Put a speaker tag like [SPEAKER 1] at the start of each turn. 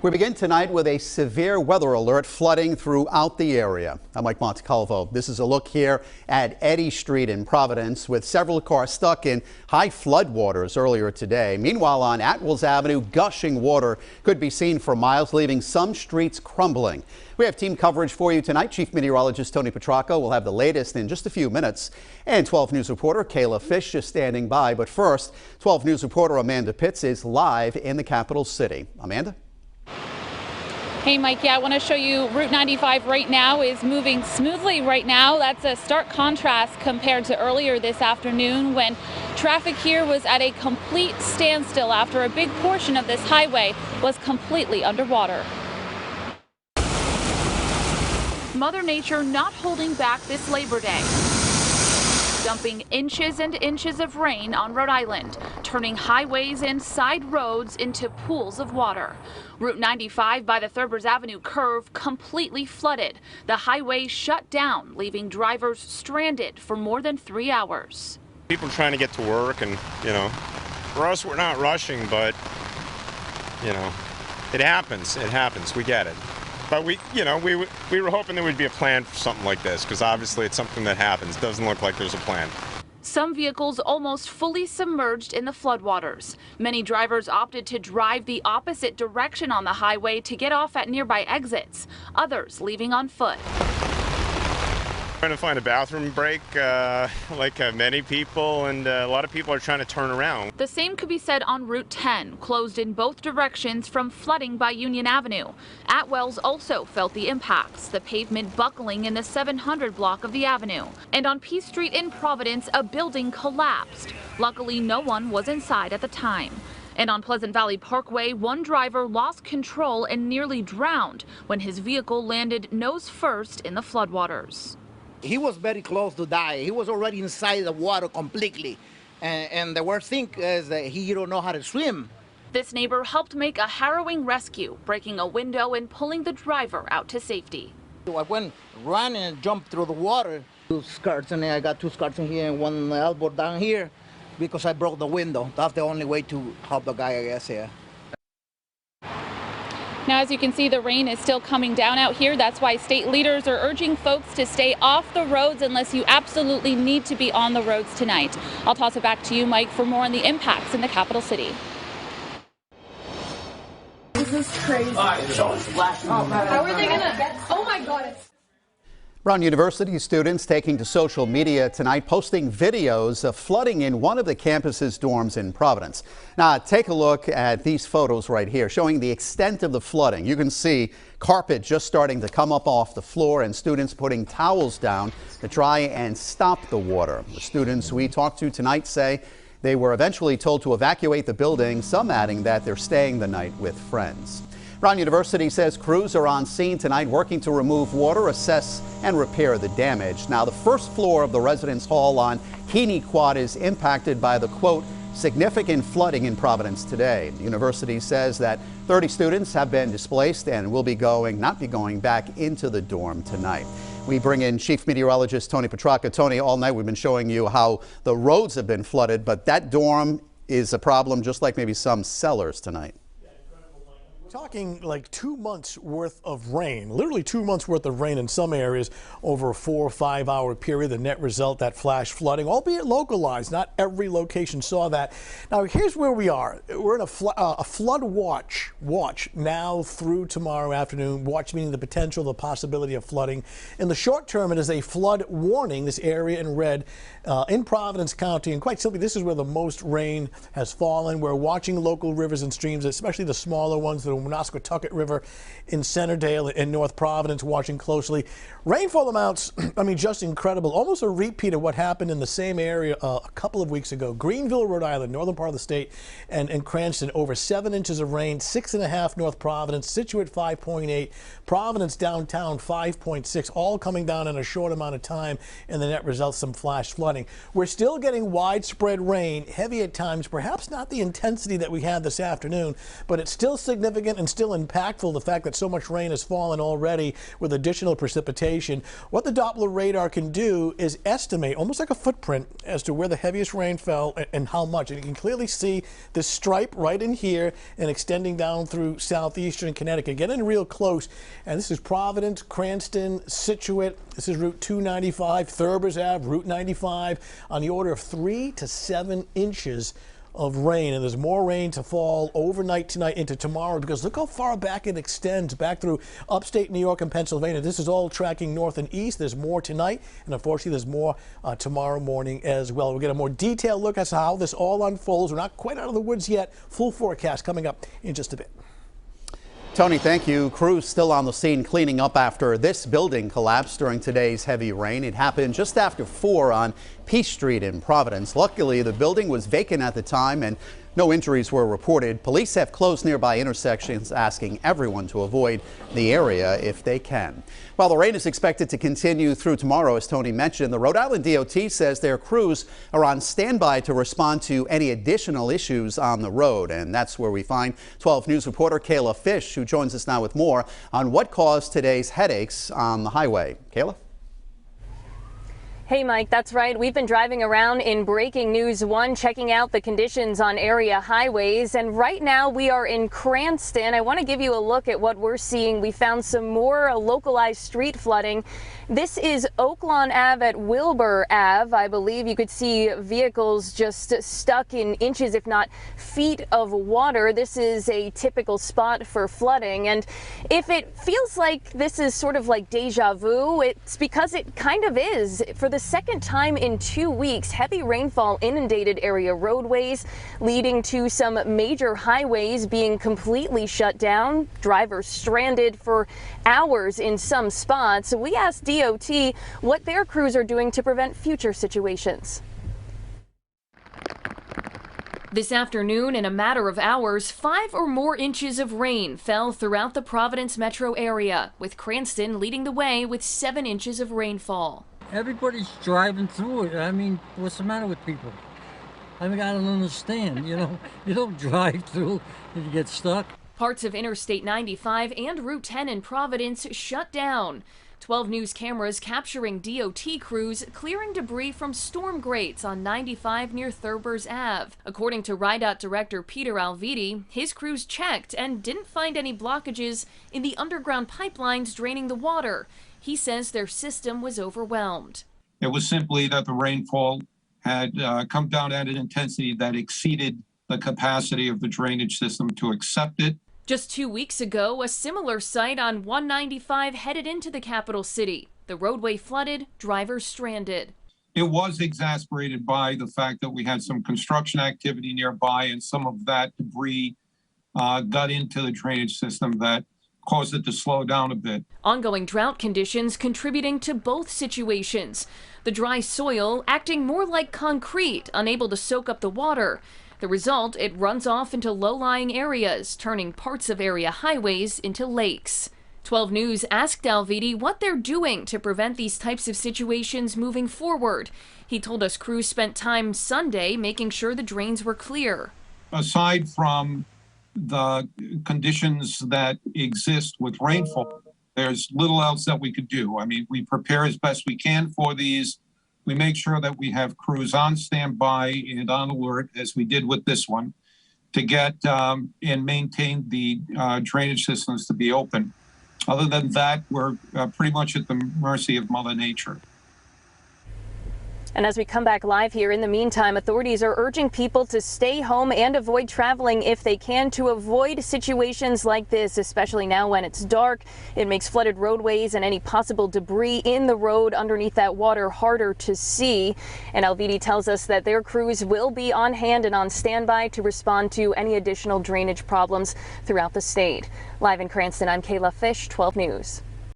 [SPEAKER 1] We begin tonight with a severe weather alert flooding throughout the area. I'm Mike Montecalvo. This is a look here at Eddy Street in Providence with several cars stuck in high floodwaters earlier today. Meanwhile, on Atwells Avenue, gushing water could be seen for miles, leaving some streets crumbling. We have team coverage for you tonight. Chief Meteorologist Tony Petracco will have the latest in just a few minutes. And 12 News reporter Kayla Fish is standing by. But first, 12 News reporter Amanda Pitts is live in the capital city. Amanda?
[SPEAKER 2] Hey Mike, I want to show you Route 95 right now is moving smoothly right now. That's a stark contrast compared to earlier this afternoon when traffic here was at a complete standstill after a big portion of this highway was completely underwater. Mother Nature not holding back this Labor Day, dumping inches and inches of rain on Rhode Island, turning highways and side roads into pools of water. Route 95 by the Thurbers Avenue curve completely flooded. The highway shut down, leaving drivers stranded for more than 3 hours.
[SPEAKER 3] People trying to get to work, and for us, we're not rushing, but it happens. It happens. We get it. But we were hoping there would be a plan for something like this, because obviously it's something that happens. Doesn't look like there's a plan.
[SPEAKER 2] Some vehicles almost fully submerged in the floodwaters. Many drivers opted to drive the opposite direction on the highway to get off at nearby exits. Others leaving on foot.
[SPEAKER 3] Trying to find a bathroom break like many people, and a lot of people are trying to turn around.
[SPEAKER 2] The same could be said on Route 10, closed in both directions from flooding by Union Avenue. Atwells also felt the impacts, the pavement buckling in the 700 block of the avenue. And on P Street in Providence, a building collapsed. Luckily, no one was inside at the time. And on Pleasant Valley Parkway, one driver lost control and nearly drowned when his vehicle landed nose first in the floodwaters.
[SPEAKER 4] He was very close to die. He was already inside the water completely. And the worst thing is that he don't know how to swim.
[SPEAKER 2] This neighbor helped make a harrowing rescue, breaking a window and pulling the driver out to safety.
[SPEAKER 4] So I went running and jumped through the water. 2 skirts in there. I got 2 skirts in here and 1 elbow down here because I broke the window. That's the only way to help the guy, I guess, here.
[SPEAKER 2] Now, as you can see, the rain is still coming down out here. That's why state leaders are urging folks to stay off the roads unless you absolutely need to be on the roads tonight. I'll toss it back to you, Mike, for more on the impacts in the capital city.
[SPEAKER 5] This is crazy. How are they gonna? Oh my God.
[SPEAKER 1] Brown University students taking to social media tonight, posting videos of flooding in one of the campus's dorms in Providence. Now, take a look at these photos right here, showing the extent of the flooding. You can see carpet just starting to come up off the floor and students putting towels down to try and stop the water. The students we talked to tonight say they were eventually told to evacuate the building, some adding that they're staying the night with friends. Brown University says crews are on scene tonight working to remove water, assess and repair the damage. Now, the first floor of the residence hall on Keeney Quad is impacted by the, quote, significant flooding in Providence today. The university says that 30 students have been displaced and will not be going back into the dorm tonight. We bring in Chief Meteorologist Tony Petracco. Tony, all night we've been showing you how the roads have been flooded, but that dorm is a problem just like maybe some cellars tonight.
[SPEAKER 6] Talking like 2 months worth of rain, literally 2 months worth of rain in some areas over a 4 or 5 hour period. The net result, that flash flooding, albeit localized. Not every location saw that. Now, here's where we are. We're in a flood watch now through tomorrow afternoon. Watch meaning the potential, the possibility of flooding. In the short term, it is a flood warning, this area in red in Providence County. And quite simply, this is where the most rain has fallen. We're watching local rivers and streams, especially the smaller ones, the Woonasquatucket River in Centerdale in North Providence, watching closely. Rainfall amounts, I mean, just incredible. Almost a repeat of what happened in the same area a couple of weeks ago. Greenville, Rhode Island, northern part of the state, and Cranston, over 7 inches of rain, 6.5 North Providence, Situate 5.8, Providence downtown 5.6, all coming down in a short amount of time, and the net results some flash flooding. We're still getting widespread rain, heavy at times, perhaps not the intensity that we had this afternoon, but it's still significant. significant and still impactful, the fact that so much rain has fallen already with additional precipitation. What the Doppler radar can do is estimate, almost like a footprint, as to where the heaviest rain fell and how much. And you can clearly see this stripe right in here and extending down through southeastern Connecticut, getting real close. And this is Providence, Cranston, Situate. This is Route 295, Thurber's Ave, Route 95, on the order of 3 to 7 inches of rain. And there's more rain to fall overnight tonight into tomorrow, because look how far back it extends, back through upstate New York and Pennsylvania. This is all tracking north and east. There's more tonight, and unfortunately there's more tomorrow morning as well. We'll get a more detailed look at how this all unfolds. We're not quite out of the woods yet. Full forecast coming up in just a bit.
[SPEAKER 1] Tony, thank you. Crews still on the scene cleaning up after this building collapsed during today's heavy rain. It happened just after 4 on Peace Street in Providence. Luckily, the building was vacant at the time and no injuries were reported. Police have closed nearby intersections, asking everyone to avoid the area if they can. While the rain is expected to continue through tomorrow, as Tony mentioned, the Rhode Island DOT says their crews are on standby to respond to any additional issues on the road. And that's where we find 12 News reporter Kayla Fish, who joins us now with more on what caused today's headaches on the highway. Kayla?
[SPEAKER 7] Hey, Mike, that's right. We've been driving around in Breaking News 1, checking out the conditions on area highways. And right now we are in Cranston. I want to give you a look at what we're seeing. We found some more localized street flooding. This is Oaklawn Ave at Wilbur Ave. I believe you could see vehicles just stuck in inches, if not feet of water. This is a typical spot for flooding. And if it feels like this is sort of like deja vu, it's because it kind of is. For the second time in 2 weeks, heavy rainfall inundated area roadways, leading to some major highways being completely shut down, drivers stranded for hours in some spots. We asked DOT what their crews are doing to prevent future situations. This afternoon, in a matter of hours, 5 or more inches of rain fell throughout the Providence metro area, with Cranston leading the way with 7 inches of rainfall.
[SPEAKER 8] Everybody's driving through it. I mean, what's the matter with people? I mean, I don't understand, you know. You don't drive through if you get stuck.
[SPEAKER 7] Parts of Interstate 95 and Route 10 in Providence shut down. 12 News cameras capturing DOT crews clearing debris from storm grates on 95 near Thurber's Ave. According to RIDOT Director Peter Alviti, his crews checked and didn't find any blockages in the underground pipelines draining the water. He says their system was overwhelmed.
[SPEAKER 9] It was simply that the rainfall had come down at an intensity that exceeded the capacity of the drainage system to accept it.
[SPEAKER 7] Just 2 weeks ago, a similar site on 195 headed into the capital city. The roadway flooded, drivers stranded.
[SPEAKER 9] It was exacerbated by the fact that we had some construction activity nearby, and some of that debris got into the drainage system that caused it to slow down a bit.
[SPEAKER 7] Ongoing drought conditions contributing to both situations. The dry soil acting more like concrete, unable to soak up the water. The result, it runs off into low-lying areas, turning parts of area highways into lakes. 12 News asked Alviti what they're doing to prevent these types of situations moving forward. He told us crews spent time Sunday making sure the drains were clear.
[SPEAKER 9] Aside from the conditions that exist with rainfall, there's little else that we could do. I mean, we prepare as best we can for these. We make sure that we have crews on standby and on alert, as we did with this one, to get and maintain the drainage systems to be open. Other than that, we're pretty much at the mercy of Mother Nature.
[SPEAKER 7] And as we come back live here, in the meantime, authorities are urging people to stay home and avoid traveling if they can, to avoid situations like this, especially now when it's dark. It makes flooded roadways and any possible debris in the road underneath that water harder to see. And Alviti tells us that their crews will be on hand and on standby to respond to any additional drainage problems throughout the state. Live in Cranston, I'm Kayla Fish, 12 News.